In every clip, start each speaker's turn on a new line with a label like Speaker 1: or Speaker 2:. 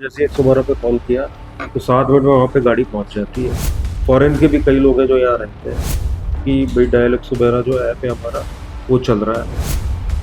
Speaker 1: जैसे 112 पे कॉल किया तो 7 मिनट में वहाँ पे गाड़ी पहुँच जाती है। फॉरेन के भी कई लोग हैं जो यहाँ रहते हैं कि भाई डायल 112 जो ऐप है हमारा वो चल रहा है,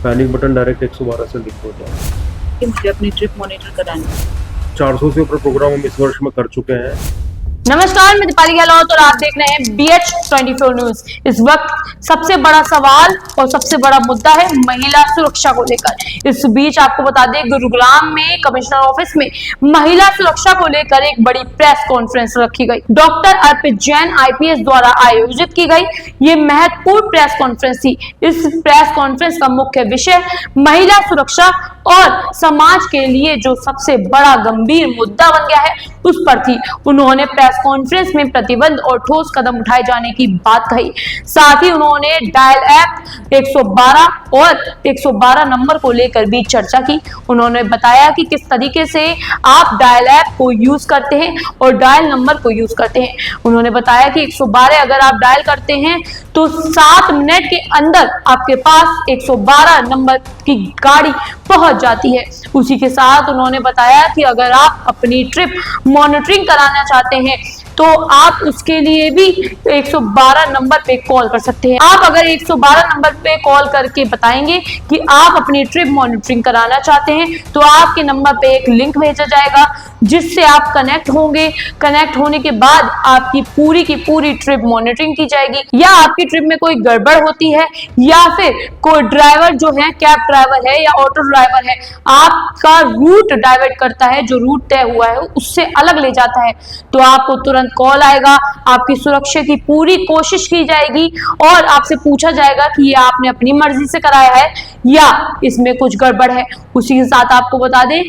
Speaker 1: पैनिक बटन डायरेक्ट 112 से लिंक हो जाए
Speaker 2: कि मुझे अपनी ट्रिप मॉनिटर करानी है।
Speaker 1: 400 से ऊपर प्रोग्राम हम इस वर्ष में कर चुके हैं।
Speaker 3: नमस्कार, मैं दीपाली गहलोत और आप देख रहे हैं BH24 न्यूज। इस वक्त सबसे बड़ा सवाल और सबसे बड़ा मुद्दा है महिला सुरक्षा को लेकर। इस बीच आपको बता दें, गुरुग्राम में कमिश्नर ऑफिस में महिला सुरक्षा को लेकर एक बड़ी प्रेस कॉन्फ्रेंस रखी गई। डॉक्टर अर्पित जैन IPS द्वारा आयोजित की गई ये महत्वपूर्ण प्रेस कॉन्फ्रेंस थी। इस प्रेस कॉन्फ्रेंस का मुख्य विषय महिला सुरक्षा और समाज के लिए जो सबसे बड़ा गंभीर मुद्दा बन गया है उस पर थी। उन्होंने प्रेस कॉन्फ्रेंस में प्रतिबंध और ठोस कदम उठाए जाने की बात कही। साथ ही उन्होंने डायल ऐप 112 और 112 नंबर को लेकर भी चर्चा की। उन्होंने बताया कि किस तरीके से आप डायल ऐप को यूज करते हैं और डायल नंबर को यूज करते हैं। उन्होंने बताया कि 112 अगर आप डायल करते हैं तो 7 मिनट के अंदर आपके पास 112 नंबर की गाड़ी पहुंच जाती है। उसी के साथ उन्होंने बताया कि अगर आप अपनी ट्रिप मॉनिटरिंग कराना चाहते हैं तो आप उसके लिए भी 112 नंबर पे कॉल कर सकते हैं। आप अगर 112 नंबर पे कॉल करके बताएंगे कि आप अपनी ट्रिप मॉनिटरिंग कराना चाहते हैं तो आपके नंबर पे एक लिंक भेजा जाएगा जिससे आप कनेक्ट होंगे। कनेक्ट होने के बाद आपकी पूरी की पूरी ट्रिप मॉनिटरिंग की जाएगी। या आपकी ट्रिप में कोई गड़बड़ होती है या फिर कोई ड्राइवर जो है, कैब ड्राइवर है या ऑटो ड्राइवर है, आपका रूट डाइवर्ट करता है, जो रूट तय हुआ है उससे अलग ले जाता है, तो आपको तुरंत कॉल आएगा। आपकी सुरक्षा की पूरी कोशिश की जाएगी और आपसे पूछा जाएगा कि ये आपने अपनी मर्जी से कराया है या इसमें कुछ गड़बड़ है। उसी के साथ आपको बता दें,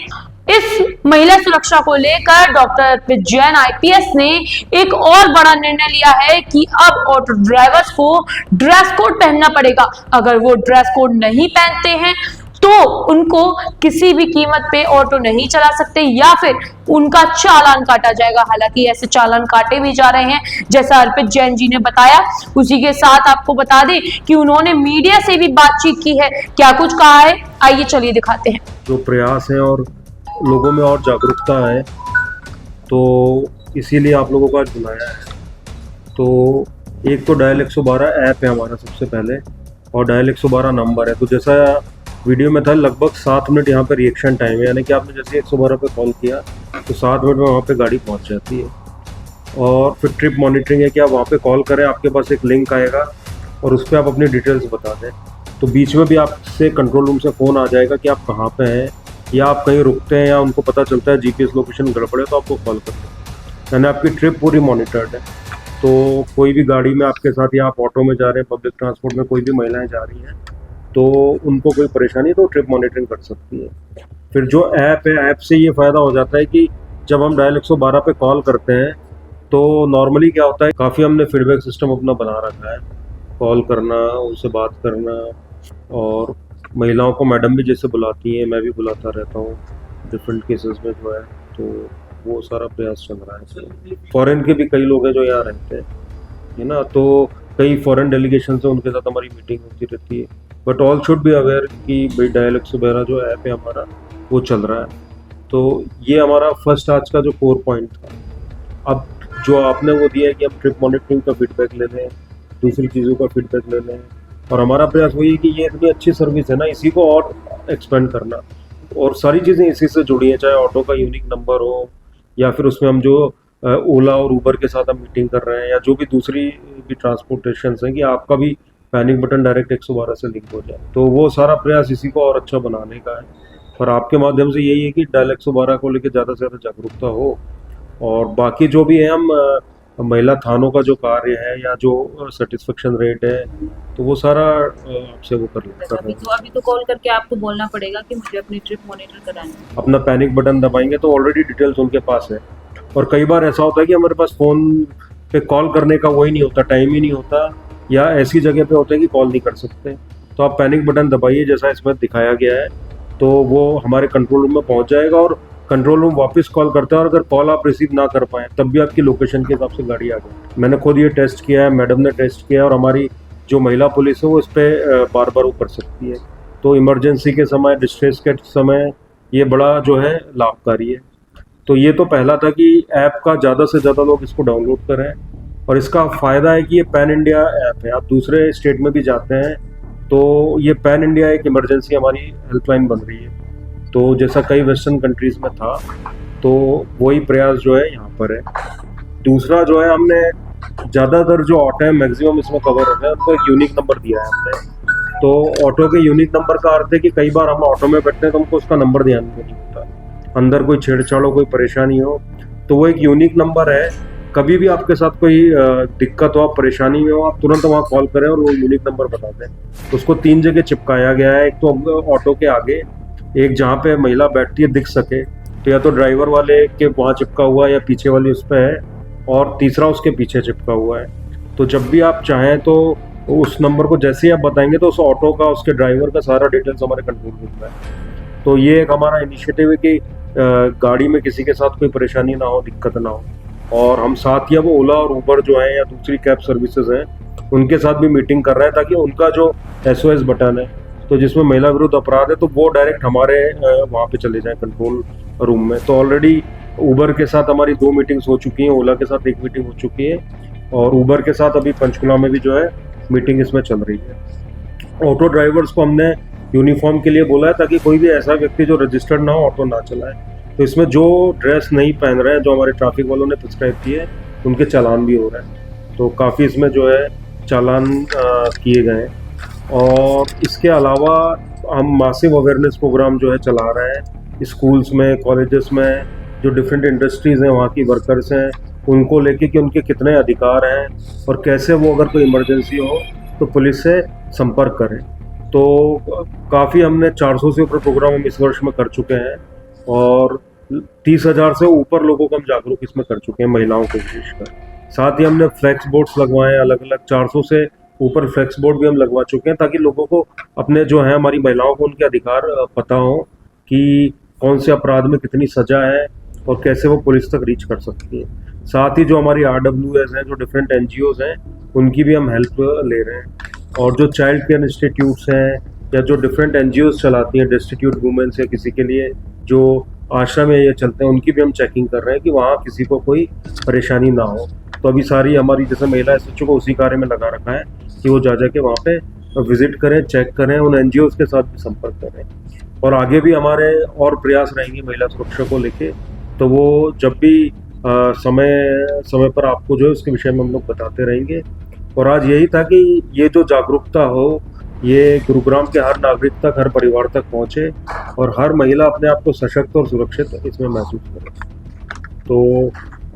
Speaker 3: इस महिला सुरक्षा को लेकर डॉक्टर अर्पित जैन IPS ने एक और बड़ा निर्णय लिया है कि अब ऑटो ड्राइवर्स को ड्रेस कोड पहनना पड़ेगा। अगर वो ड्रेस कोड नहीं पहनते हैं तो उनको किसी भी कीमत पे ऑटो नहीं चला सकते या फिर उनका चालान काटा जाएगा। हालांकि ऐसे चालान काटे भी जा रहे हैं जैसा अर्पित जैन जी ने बताया। उसी के साथ आपको बता दें कि उन्होंने मीडिया से भी बातचीत की है। क्या कुछ कहा है, आइए चलिए दिखाते हैं।
Speaker 1: जो प्रयास है और लोगों में और जागरूकता है तो इसीलिए आप लोगों को आज बुलाया है। तो एक तो डायल 112 ऐप है हमारा सबसे पहले और डायल 112 नंबर है। तो जैसा वीडियो में था, लगभग 7 मिनट यहाँ पे रिएक्शन टाइम है, यानी कि आपने जैसे 112 पे कॉल किया तो 7 मिनट में वहाँ पे गाड़ी पहुँच जाती है। और फिर ट्रिप मॉनिटरिंग है कि आप वहाँ पे कॉल करें, आपके पास एक लिंक आएगा और उस पर आप अपनी डिटेल्स बता दें। तो बीच में भी आपसे कंट्रोल रूम से फ़ोन आ जाएगा कि आप कहाँ पे हैं या आप कहीं रुकते हैं या उनको पता चलता है GPS लोकेशन गड़बड़ है तो आपको कॉल करते हैं। यानी आपकी ट्रिप पूरी मॉनिटर्ड है। तो कोई भी गाड़ी में आपके साथ या आप ऑटो में जा रहे हैं, पब्लिक ट्रांसपोर्ट में कोई भी महिलाएं जा रही हैं तो उनको कोई परेशानी है तो ट्रिप मॉनिटरिंग कर सकती है। फिर जो ऐप है, ऐप से ये फ़ायदा हो जाता है कि जब हम डायल 112 पे कॉल करते हैं तो नॉर्मली क्या होता है, काफ़ी हमने फीडबैक सिस्टम अपना बना रखा है, कॉल करना, उनसे बात करना, और महिलाओं को मैडम भी जैसे बुलाती हैं, मैं भी बुलाता रहता हूँ डिफरेंट केसेस में जो है, तो वो सारा प्रयास चल रहा है। फॉरेन के भी कई लोग हैं जो यहाँ रहते हैं, है ना, तो कई फॉरेन डेलीगेशन से उनके साथ हमारी मीटिंग होती रहती है। But all should be aware कि भाई डायल 112 जो ऐप है हमारा वो चल रहा है। तो ये हमारा फर्स्ट आज का जो कोर पॉइंट था। अब जो आपने वो दिया है कि हम ट्रिप मॉनिटरिंग का फीडबैक ले लें, दूसरी चीज़ों का फीडबैक ले लें, और हमारा प्रयास वही है कि ये इतनी अच्छी सर्विस है ना, इसी को और एक्सपेंड करना, और सारी चीज़ें इसी से जुड़ी हैं, चाहे ऑटो का यूनिक नंबर हो या फिर उसमें हम जो ओला और ऊबर के साथ हम मीटिंग कर रहे हैं या जो भी दूसरी भी ट्रांसपोर्टेशन हैं कि आपका भी पैनिक बटन डायरेक्ट 112 से लिंक हो जाए। तो वो सारा प्रयास इसी को और अच्छा बनाने का है। और आपके माध्यम से यही है कि डायल 112 को लेकर ज़्यादा से ज़्यादा जागरूकता हो, और बाकी जो भी है हम महिला थानों का जो कार्य है या जो सेटिस्फेक्शन रेट है तो वो सारा आपसे वो कर रहे हैं।
Speaker 2: अभी तो कॉल करके आपको बोलना पड़ेगा कि मुझे अपनी ट्रिप मॉनिटर करानी है।
Speaker 1: अपना पैनिक बटन दबाएंगे तो ऑलरेडी डिटेल्स उनके पास है। और कई बार ऐसा होता है कि हमारे पास फ़ोन पे कॉल करने का वही नहीं होता, टाइम ही नहीं होता, या ऐसी जगह पे होता है कि कॉल नहीं कर सकते। तो आप पैनिक बटन दबाइए जैसा इसमें दिखाया गया है, तो वो हमारे कंट्रोल रूम में पहुंच जाएगा और कंट्रोल रूम वापस कॉल करता है। और अगर कॉल आप रिसीव ना कर पाएँ तब भी आपकी लोकेशन के हिसाब से गाड़ी आ गई। मैंने खुद ये टेस्ट किया है, मैडम ने टेस्ट किया है, और हमारी जो महिला पुलिस है वो इस पर बार बार वो कर सकती है। तो इमरजेंसी के समय, डिस्ट्रेस के समय ये बड़ा जो है लाभकारी है। तो ये तो पहला था कि ऐप का ज़्यादा से ज़्यादा लोग इसको डाउनलोड करें, और इसका फ़ायदा है कि ये पैन इंडिया ऐप है। आप दूसरे स्टेट में भी जाते हैं तो ये पैन इंडिया एक इमरजेंसी हमारी हेल्पलाइन बन रही है। तो जैसा कई वेस्टर्न कंट्रीज़ में था, तो वही प्रयास जो है यहाँ पर है। दूसरा जो है, हमने ज़्यादातर जो ऑटो है मैक्सिमम इसमें कवर हो गया, उनको एक यूनिक नंबर दिया है हमने। तो ऑटो के यूनिक नंबर का अर्थ है कि कई बार हम ऑटो में बैठते हैं तो हमको उसका नंबर ध्यान में नहीं होता, अंदर कोई छेड़छाड़ हो, कोई परेशानी हो, तो वो एक यूनिक नंबर है। कभी भी आपके साथ कोई दिक्कत हो, आप परेशानी में हो, आप तुरंत वहाँ कॉल करें और वो यूनिक नंबर बता दें। उसको 3 जगह चिपकाया गया है, एक तो ऑटो के आगे, एक जहाँ पे महिला बैठती है दिख सके, तो या तो ड्राइवर वाले के वहाँ चिपका हुआ है या पीछे वाली उस पर है, और तीसरा उसके पीछे चिपका हुआ है। तो जब भी आप चाहें तो उस नंबर को जैसे ही आप बताएंगे तो उस ऑटो का, उसके ड्राइवर का सारा डिटेल्स हमारे कंट्रोल रूम में है। तो ये एक हमारा इनिशिएटिव है कि गाड़ी में किसी के साथ कोई परेशानी ना हो, दिक्कत ना हो। और हम साथ ही अब ओला और उबर जो है या दूसरी कैब सर्विसेज हैं, उनके साथ भी मीटिंग कर रहे हैं, ताकि उनका जो SOS बटन है, तो जिसमें महिला विरुद्ध अपराध है, तो वो डायरेक्ट हमारे वहाँ पे चले जाए कंट्रोल रूम में। तो ऑलरेडी उबर के साथ हमारी 2 मीटिंग्स हो चुकी हैं, ओला के साथ 1 मीटिंग हो चुकी है, और उबर के साथ अभी पंचकुला में भी जो है मीटिंग इसमें चल रही है। ऑटो ड्राइवर्स को हमने यूनिफॉर्म के लिए बोला है, ताकि कोई भी ऐसा व्यक्ति जो रजिस्टर्ड ना हो ऑटो ना चलाए। तो इसमें जो ड्रेस नहीं पहन रहे हैं, जो हमारे ट्रैफिक वालों ने प्रिस्क्राइब किए, उनके चालान भी हो रहे हैं। तो काफ़ी इसमें जो है चालान किए गए हैं। और इसके अलावा हम मासिव अवेयरनेस प्रोग्राम जो है चला रहे हैं स्कूल्स में, कॉलेजेस में, जो डिफरेंट इंडस्ट्रीज़ हैं, वहाँ की वर्कर्स हैं, उनको लेके कि उनके कितने अधिकार हैं और कैसे वो अगर कोई इमरजेंसी हो तो पुलिस से संपर्क करें। तो काफ़ी हमने 400 से ऊपर प्रोग्राम हम इस वर्ष में कर चुके हैं, और 30,000 से ऊपर लोगों को हम जागरूक इसमें कर चुके हैं, महिलाओं को विशेषकर। साथ ही हमने फ्लैक्स बोर्ड्स लगवाए हैं, अलग अलग 400 से ऊपर फ्लैक्स बोर्ड भी हम लगवा चुके हैं, ताकि लोगों को अपने जो है, हमारी महिलाओं को उनके अधिकार पता हो कि कौन से अपराध में कितनी सज़ा है और कैसे वो पुलिस तक रीच कर सकती है। साथ ही जो हमारी RWS हैं, जो डिफरेंट NGOs हैं, उनकी भी हम हेल्प ले रहे हैं। और जो चाइल्ड केयर इंस्टीट्यूट्स हैं या जो डिफरेंट NGOs चलाती हैं डेस्टिट्यूट वुमेन्स या किसी के लिए जो आश्रम में ये चलते हैं, उनकी भी हम चेकिंग कर रहे हैं कि वहाँ किसी को कोई परेशानी ना हो। तो अभी सारी हमारी जैसे महिला SHO को उसी कार्य में लगा रखा है कि वो जा के वहाँ पे विजिट करें, चेक करें, उन NGOs के साथ भी संपर्क करें। और आगे भी हमारे और प्रयास रहेंगे महिला सुरक्षा को लेके। तो वो जब भी समय पर आपको जो है उसके विषय में हम लोग बताते रहेंगे। और आज यही था कि ये जो जागरूकता हो, ये गुरुग्राम के हर नागरिक तक, हर परिवार तक पहुँचे, और हर महिला अपने आप को सशक्त और सुरक्षित इसमें महसूस करे। तो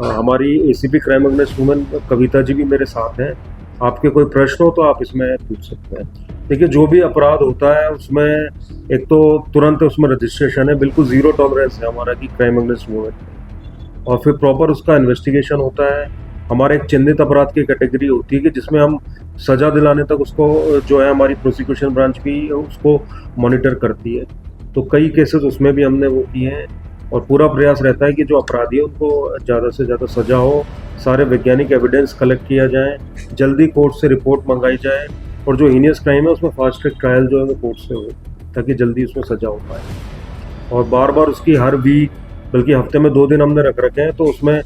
Speaker 1: हमारी ACP crime against women Kavita ji भी मेरे साथ हैं। आपके कोई प्रश्न हो तो आप इसमें पूछ सकते हैं। देखिए, जो भी अपराध होता है उसमें एक तो तुरंत उसमें रजिस्ट्रेशन है, बिल्कुल 0 टॉलरेंस है हमारा कि क्राइम अगेंस्ट वुमेन, और फिर प्रॉपर उसका इन्वेस्टिगेशन होता है। हमारा एक चिन्हित अपराध की कैटेगरी होती है कि जिसमें हम सज़ा दिलाने तक उसको जो है, हमारी प्रोसिक्यूशन ब्रांच भी उसको मॉनिटर करती है। तो कई केसेस उसमें भी हमने वो किए हैं, और पूरा प्रयास रहता है कि जो अपराधी है उनको ज़्यादा से ज़्यादा सज़ा हो, सारे वैज्ञानिक एविडेंस कलेक्ट किया जाए, जल्दी कोर्ट से रिपोर्ट मंगाई जाए, और जो हीनियस क्राइम है उसमें फास्ट ट्रैक ट्रायल जो है वो कोर्ट से हो, ताकि जल्दी उसमें सज़ा हो पाए। और बार बार उसकी हर वीक, बल्कि हफ्ते में 2 दिन हमने रख रखे हैं, तो उसमें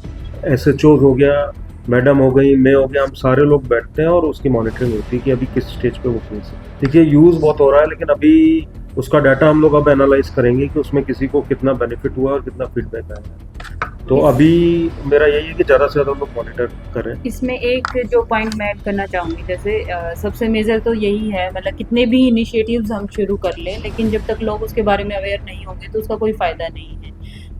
Speaker 1: SHOs हो गया, मैडम हो गई, मैं हो गया, हम सारे लोग बैठते हैं और उसकी मॉनिटरिंग होती है कि अभी किस स्टेज पे वो केस है। देखिए, यूज़ बहुत हो रहा है, लेकिन अभी उसका डाटा हम लोग अब एनालाइज करेंगे कि उसमें किसी को कितना बेनिफिट हुआ और कितना फीडबैक आया। तो अभी मेरा यही है कि ज़्यादा से ज़्यादा लोग मॉनिटर करें।
Speaker 2: इसमें एक जो पॉइंट मैं ऐड करना चाहूँगी, जैसे सबसे मेजर तो यही है, मतलब कितने भी इनिशिएटिव्स हम शुरू कर लें, लेकिन जब तक लोग उसके बारे में अवेयर नहीं होंगे तो उसका कोई फ़ायदा नहीं है।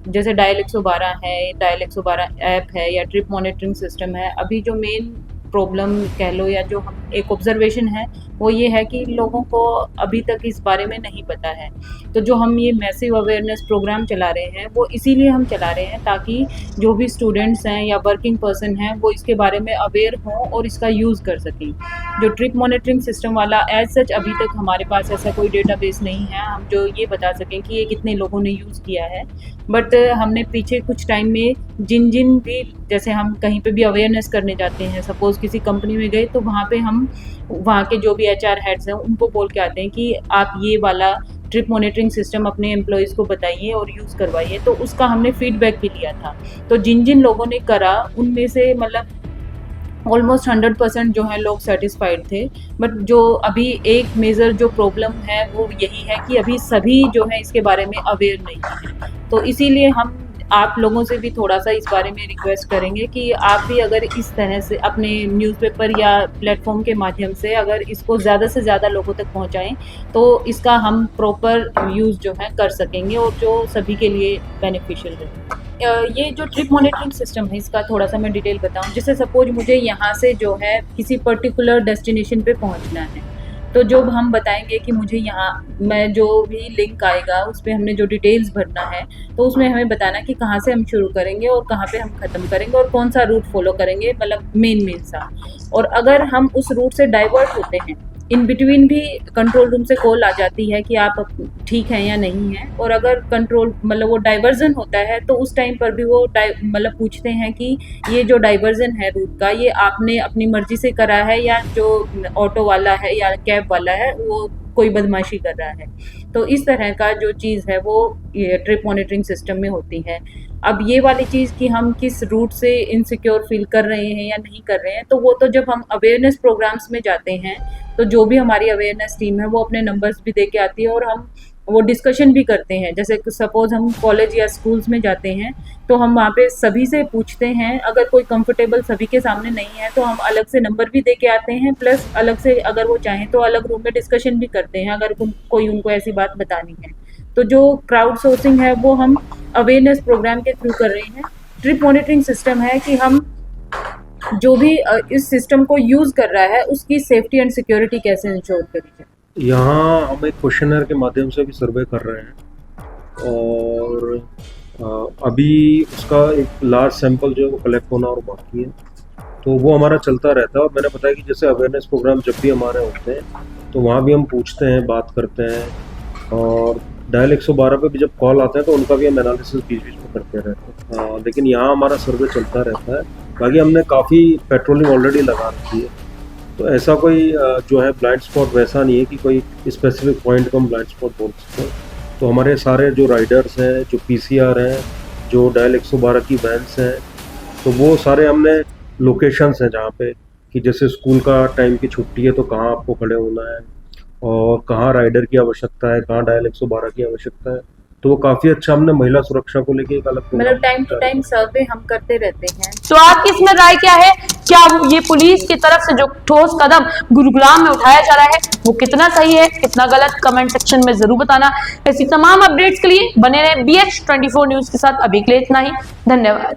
Speaker 2: जैसे डायल 112 है, डायल 112 ऐप है या ट्रिप मॉनिटरिंग सिस्टम है। अभी जो मेन प्रॉब्लम कह लो या जो हम एक ऑब्जर्वेशन है वो ये है कि लोगों को अभी तक इस बारे में नहीं पता है। तो जो हम ये मैसिव अवेयरनेस प्रोग्राम चला रहे हैं वो इसीलिए हम चला रहे हैं ताकि जो भी स्टूडेंट्स हैं या वर्किंग पर्सन हैं वो इसके बारे में अवेयर हों और इसका यूज़ कर सकें। जो ट्रिप मॉनिटरिंग सिस्टम वाला एज सच अभी तक हमारे पास ऐसा कोई डेटाबेस नहीं है हम जो ये बता सकें कि ये कितने लोगों ने यूज़ किया है। बट हमने पीछे कुछ टाइम में जिन भी, जैसे हम कहीं पे भी अवेयरनेस करने जाते हैं, सपोज़ किसी कंपनी में गए तो वहाँ पे हम वहाँ के जो भी HR हेड्स हैं उनको बोल के आते हैं कि आप ये वाला ट्रिप मॉनिटरिंग सिस्टम अपने एम्प्लॉयज़ को बताइए और यूज़ करवाइए। तो उसका हमने फीडबैक भी लिया था। तो जिन जिन लोगों ने करा उनमें से मतलब ऑलमोस्ट 100% जो है लोग सेटिस्फाइड थे। बट जो अभी एक मेजर जो प्रॉब्लम है वो यही है कि अभी सभी जो है इसके बारे में अवेयर नहीं है। तो इसीलिए हम आप लोगों से भी थोड़ा सा इस बारे में रिक्वेस्ट करेंगे कि आप भी अगर इस तरह से अपने न्यूज़पेपर या प्लेटफॉर्म के माध्यम से अगर इसको ज़्यादा से ज़्यादा लोगों तक पहुंचाएं तो इसका हम प्रॉपर यूज़ जो है कर सकेंगे और जो सभी के लिए बेनिफिशियल है। ये जो ट्रिप मॉनिटरिंग सिस्टम है इसका थोड़ा सा मैं डिटेल बताऊं। जैसे सपोज मुझे यहाँ से जो है किसी पर्टिकुलर डेस्टिनेशन पे पहुँचना है, तो जब हम बताएंगे कि मुझे यहाँ मैं जो भी लिंक आएगा उस पर हमने जो डिटेल्स भरना है तो उसमें हमें बताना कि कहाँ से हम शुरू करेंगे और कहाँ पे हम ख़त्म करेंगे और कौन सा रूट फॉलो करेंगे, मतलब मेन सा। और अगर हम उस रूट से डाइवर्ट होते हैं, इन बिटवीन भी कंट्रोल रूम से कॉल आ जाती है कि आप ठीक हैं या नहीं हैं। और अगर कंट्रोल मतलब वो डाइवर्जन होता है तो उस टाइम पर भी वो मतलब पूछते हैं कि ये जो डाइवर्जन है रूट का ये आपने अपनी मर्जी से करा है या जो ऑटो वाला है या कैब वाला है वो कोई बदमाशी कर रहा है। तो इस तरह का जो चीज़ है वो ये ट्रिप मॉनिटरिंग सिस्टम में होती है। अब ये वाली चीज़ कि हम किस रूट से इनसिक्योर फील कर रहे हैं या नहीं कर रहे हैं, तो वो तो जब हम अवेयरनेस प्रोग्राम्स में जाते हैं तो जो भी हमारी अवेयरनेस टीम है वो अपने नंबर्स भी दे के आती है और हम वो डिस्कशन भी करते हैं। जैसे सपोज हम कॉलेज या स्कूल्स में जाते हैं तो हम वहाँ पे सभी से पूछते हैं, अगर कोई कंफर्टेबल सभी के सामने नहीं है तो हम अलग से नंबर भी दे के आते हैं, प्लस अलग से अगर वो चाहें तो अलग रूम में डिस्कशन भी करते हैं अगर कोई उनको ऐसी बात बतानी है। तो जो क्राउड सोर्सिंग है वो हम अवेयरनेस प्रोग्राम के थ्रू कर रहे हैं। ट्रिप मॉनिटरिंग सिस्टम है कि हम जो भी इस सिस्टम को यूज़ कर रहा है उसकी सेफ्टी एंड सिक्योरिटी कैसे इंश्योर करी जाए।
Speaker 1: यहाँ हम एक क्वेश्चनर के माध्यम से भी सर्वे कर रहे हैं और अभी उसका एक लार्ज सैंपल जो है वो कलेक्ट होना और बाकी है, तो वो हमारा चलता रहता है। और मैंने बताया कि जैसे अवेयरनेस प्रोग्राम जब भी हमारे होते हैं तो वहाँ भी हम पूछते हैं, बात करते हैं और डायल 112 पे भी जब कॉल आता है तो उनका भी हम एनालिसिस बीच बीच में करते रहते हैं। लेकिन यहाँ हमारा सर्वे चलता रहता है। बाकी हमने काफ़ी पेट्रोलिंग ऑलरेडी लगा रखी है, तो ऐसा कोई जो है ब्लाइंड स्पॉट वैसा नहीं है कि कोई स्पेसिफिक पॉइंट को हम ब्लाइंड स्पॉट बोल सकते हैं। तो हमारे सारे जो राइडर्स हैं, जो पीसीआर हैं, जो डायल 112 की वैन्स हैं, तो वो सारे हमने लोकेशंस हैं जहाँ पे कि जैसे स्कूल का टाइम की छुट्टी है तो कहाँ आपको खड़े होना है और कहाँ राइडर की आवश्यकता है, कहाँ डायल 112 की आवश्यकता है। तो वो काफी अच्छा हमने महिला सुरक्षा को लेके एक अलग
Speaker 2: मतलब टाइम टू टाइम सर्वे हम करते रहते हैं।
Speaker 3: तो आपकी इसमें राय क्या है? क्या ये पुलिस की तरफ से जो ठोस कदम गुरुग्राम में उठाया जा रहा है वो कितना सही है, कितना गलत? कमेंट सेक्शन में जरूर बताना। ऐसी तमाम अपडेट्स के लिए बने रहे BH24 न्यूज के साथ। अभी के लिए इतना ही, धन्यवाद।